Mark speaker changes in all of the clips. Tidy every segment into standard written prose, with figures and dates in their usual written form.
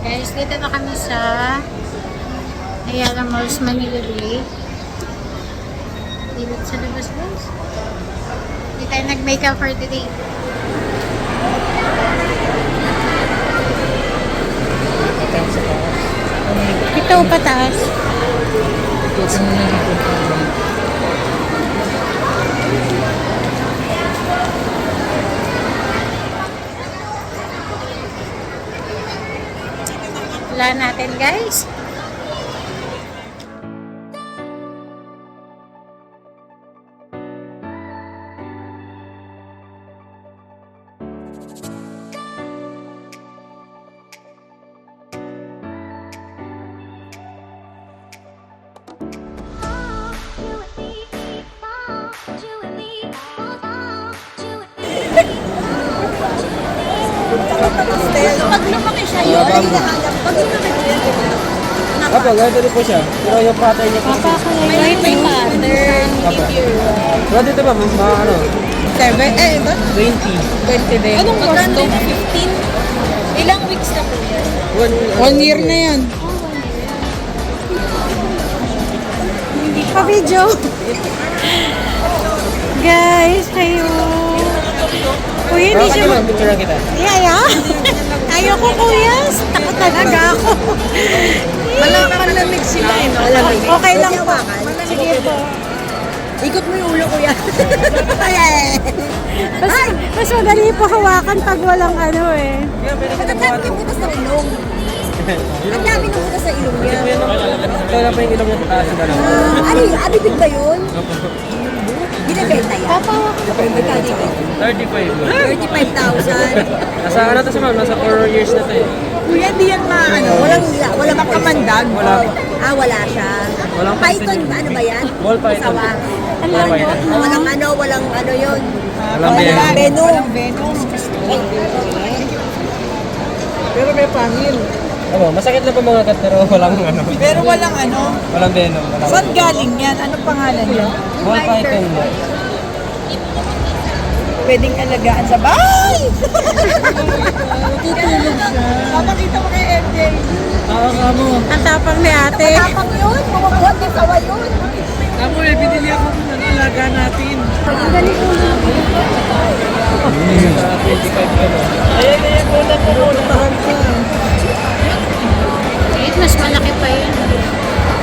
Speaker 1: Guys, dito na kami sa Ayala Malls, Manila Bay. Dito sa labas, guys. Hindi tayo nag-makeup for today. Ito pataas. Wala natin, guys.
Speaker 2: Pag lumaki siya yun, hinahanap. Pag lumaki siya yun,
Speaker 3: Apo, ganito rin po siya. Pero yung pattern niya po.
Speaker 2: may pattern.
Speaker 3: Pero dito ba, mga ano?
Speaker 2: 7? Ito?
Speaker 3: 20.
Speaker 2: 20 din. Anong costo? 15? Ilang weeks na po yan?
Speaker 3: 1 year na yan.
Speaker 1: Pa-video. Guys, kayo. Kuya, hindi siya
Speaker 3: Bakit picture kita?
Speaker 1: Yeah. Ayoko, kuya. Takot talaga ako.
Speaker 2: Malamig sila eh, no? Malamig.
Speaker 1: Okay lang po. Sige po.
Speaker 2: Ikot mo yung ulo ko yan.
Speaker 1: Mas madali po hawakan pag walang ano eh.
Speaker 2: Ang dami ng butas ng ilong. Ang dami ng butas ng ilong niya.
Speaker 3: Ito na pa yung ilong niya sa taas.
Speaker 2: Ano yun? Abibig ba yun? Binibenta yan? Magkano yun?
Speaker 3: 35.
Speaker 2: 35,000.
Speaker 3: Nasa ano to si ma'am? Nasa 4 years na to eh.
Speaker 2: Kuya, di yan walang kamandag.
Speaker 3: Wala.
Speaker 2: Wala siya.
Speaker 3: Walang
Speaker 2: Python ba? Ano ba yan?
Speaker 3: Ball python.
Speaker 2: Sawa.
Speaker 3: Ball python.
Speaker 2: Walang ano yun.
Speaker 3: Walang venom.
Speaker 2: Walang venom.
Speaker 4: Pero may pangil.
Speaker 3: Ano, masakit na po mga kat pero walang ano.
Speaker 4: Pero walang ano.
Speaker 3: Walang venom.
Speaker 4: Saan galing yan? Anong pangalan niya?
Speaker 3: Ball python mo.
Speaker 4: Pwedeng alagaan sa bahay! Tutulog siya. Papakita mo kay MJ.
Speaker 3: Kamo.
Speaker 1: Ang tapang ni ate.
Speaker 2: Tapang yun. Bumubuhat ng sawa yun.
Speaker 4: Kamo eh, binili ako ng alaga natin.
Speaker 2: Ang galing ko na.
Speaker 3: 25 ka na.
Speaker 4: Ayan, pumuntahan ko.
Speaker 1: Wait, mas malaki pa yun.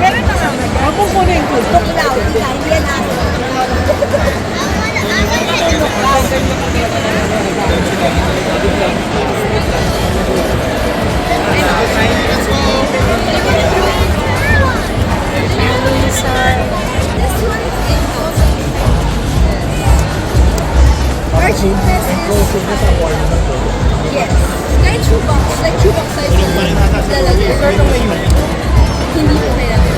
Speaker 4: Meron na nga mag. Ako kunin ko.
Speaker 2: Ilaw. Hindi yan aso. Yes. Kahit shoebox, like shoebox size yung lalagyan. Hindi po kailangan.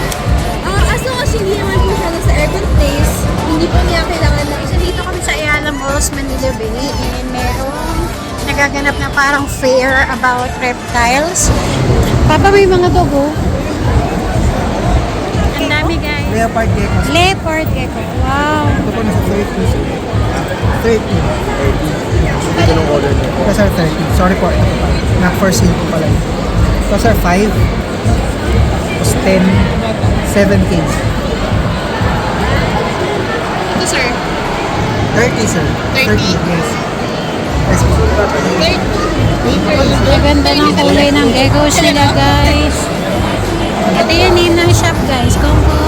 Speaker 2: As long as hindi naman po siya nasa aircon place, hindi po niya kailangan ng
Speaker 1: So dito kami sa Ayala Malls, Manila Bay, and merong nagaganap na parang fair about reptiles. Papa, may mga dog, oh. Ang dami, guys.
Speaker 3: Leopard gecko.
Speaker 1: Leopard gecko. Wow.
Speaker 3: Ito po nasa 30. 30.
Speaker 5: Dito nung order niyo.
Speaker 3: Ito sir 30. Sorry po. Not for sale po pala. Ito sir 5. Tapos 10. 7K.
Speaker 1: Ito, sir.
Speaker 3: 30 sir.
Speaker 1: 30?
Speaker 3: Yes. Yes po.
Speaker 1: Ang ganda ng kulay ng geckos nila, guys. Ito yung name ng shop, guys. Combo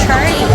Speaker 1: Charlie.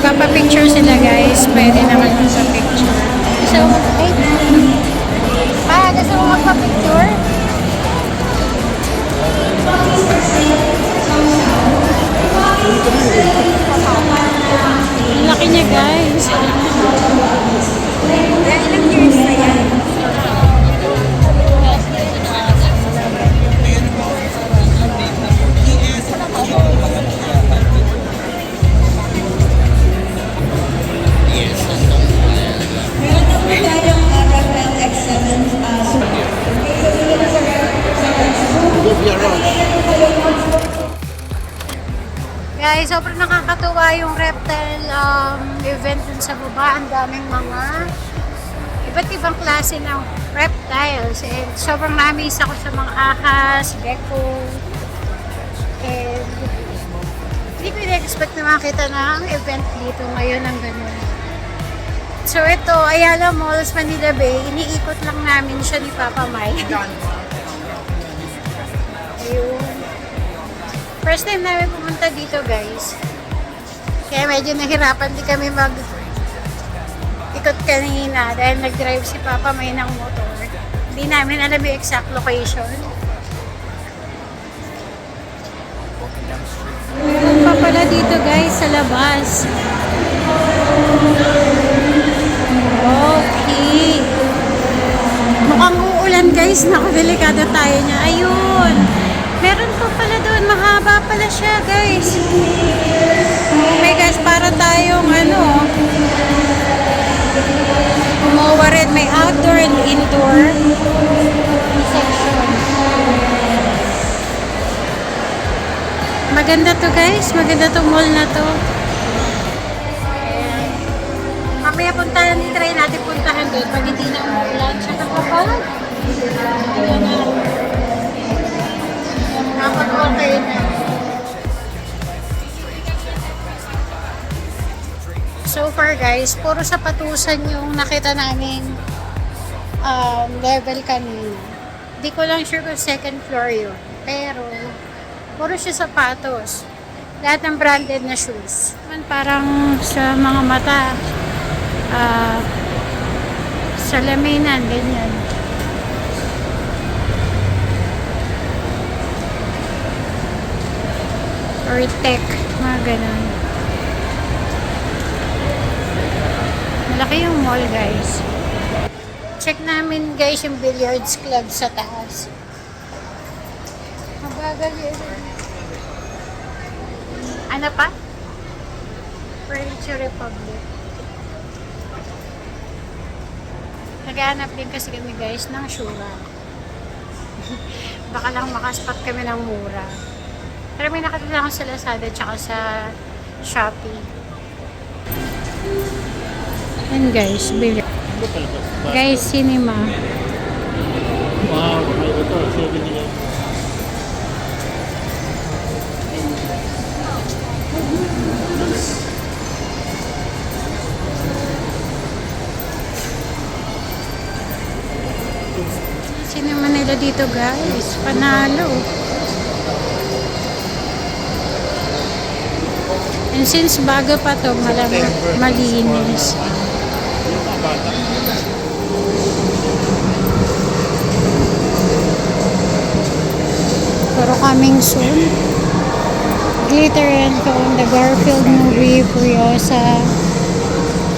Speaker 1: Magpapapicture sila, guys. Pwede naman magpapicture. So, wait. Pa, gusto mo magpapicture? Ang laki niya, guys.
Speaker 2: ilang years na yan.
Speaker 1: Guys, sobrang nakakatuwa yung reptile event dun sa baba. Ang daming mga iba't ibang klase ng reptiles. And sobrang na-amaze ako sa mga ahas, gecko. And hindi ko na-expect na makita na ang event dito ngayon ng ganun. So ito, Ayala Malls, Manila Bay. Iniikot lang namin siya ni Papa Mike. Ayun. First time namin pumunta dito, guys. Kaya medyo nahirapan din kami ikot kanina dahil nag-drive si Papa May ng motor. Hindi namin alam yung exact location. Meron pa pala dito, guys, sa labas. Okay. Mukhang uulan, guys. Naku, delikado tayo niya. Ayun. Meron pa pala doon. Mahaba pala siya, guys. Oh my gosh, para tayong Umowa rin. May outdoor and indoor section. Maganda to guys. Maganda to mall na to. Mamaya puntahan, try natin puntahan doon pag hindi na umuulan. Tsaka kapag ayan na. Kapag okay na. So far guys, puro sapatusan yung nakita namin level kanina. Di ko lang sure kung second floor yun. Pero, puro siya sapatos. Lahat ng branded na shoes. Parang sa mga mata, salaminan, ganyan. Or tech, mga ganun. Malaki yung mall, guys. Check namin, guys, yung billiards club sa taas. Mabagal yun. Ano pa? Furniture Republic. Naghahanap din kasi kami, guys, ng Shura. Baka lang makaspot kami ng mura. Pero may nakatila ko sa Lazada tsaka sa Shopee. And guys, billiard. Guys, cinema.
Speaker 5: Wow, ito, 7-Eleven.
Speaker 1: Cinema nila dito guys. Panalo. And since bago pa to, malamang malinis. Pero coming soon. Glitter and Cone, the Garfield movie, Furiosa,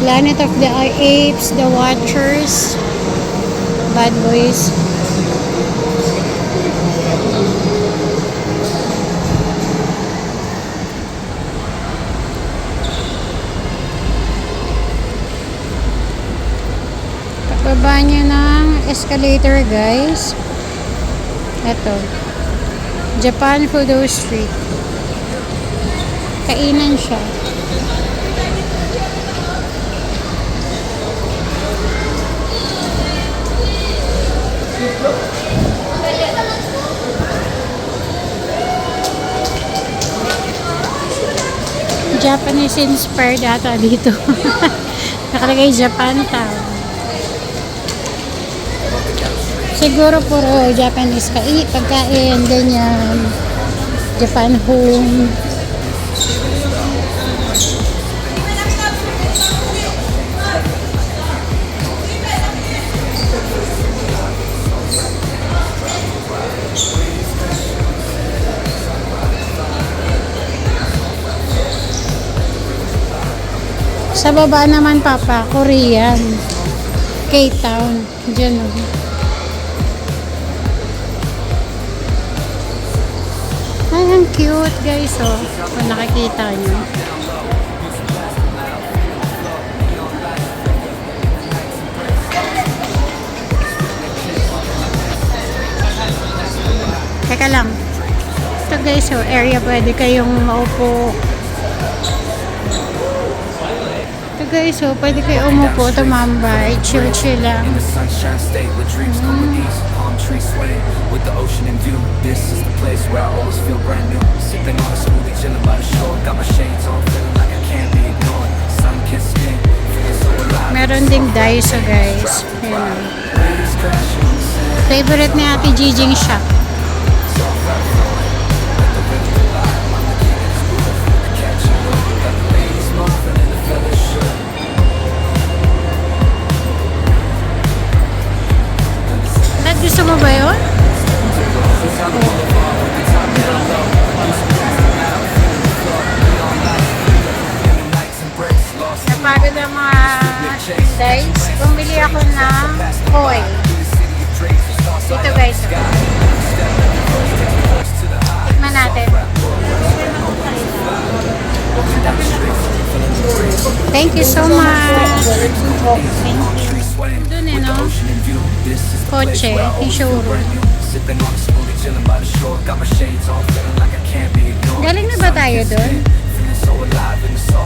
Speaker 1: Planet of the Apes, The Watchers, Bad Boys. Pagbaba niya ng escalator guys. Ito. Japan Fudo Street. Kainan siya. Japanese inspired ata dito. Nakalagay Japan Town. Siguro puro Japanese pagkain, ganyan. Japan home. Sa baba naman papa, Korean. K-Town. Diyan o. Ay, ang cute guys oh. Kung nakikita nyo. Teka lang. Ito guys oh, area pwede kayong maupo. Ito guys oh, pwede kayo umupo, tumambay, chill lang.
Speaker 6: In the sunshine state with dreams come with ease, palm trees swaying with the ocean in view. This is the place where I always feel brand new. Sipping on a smoothie, chilling by the shore. Got my shades on, feeling like I can't be ignored. Sun-kissed skin, feeling so alive.
Speaker 1: Meron ding Daiso guys. Ayan. Favorite ni Ate Jijing shop. Ba't gusto mo ba yun? Napagod ang mga guys. Bumili ako ng koi. Dito guys. Tikman natin. Thank you so much. Thank you. Doon eh, no? Kotse, yung showroom. Galing na ba tayo doon?
Speaker 6: Feeling so alive in the soul.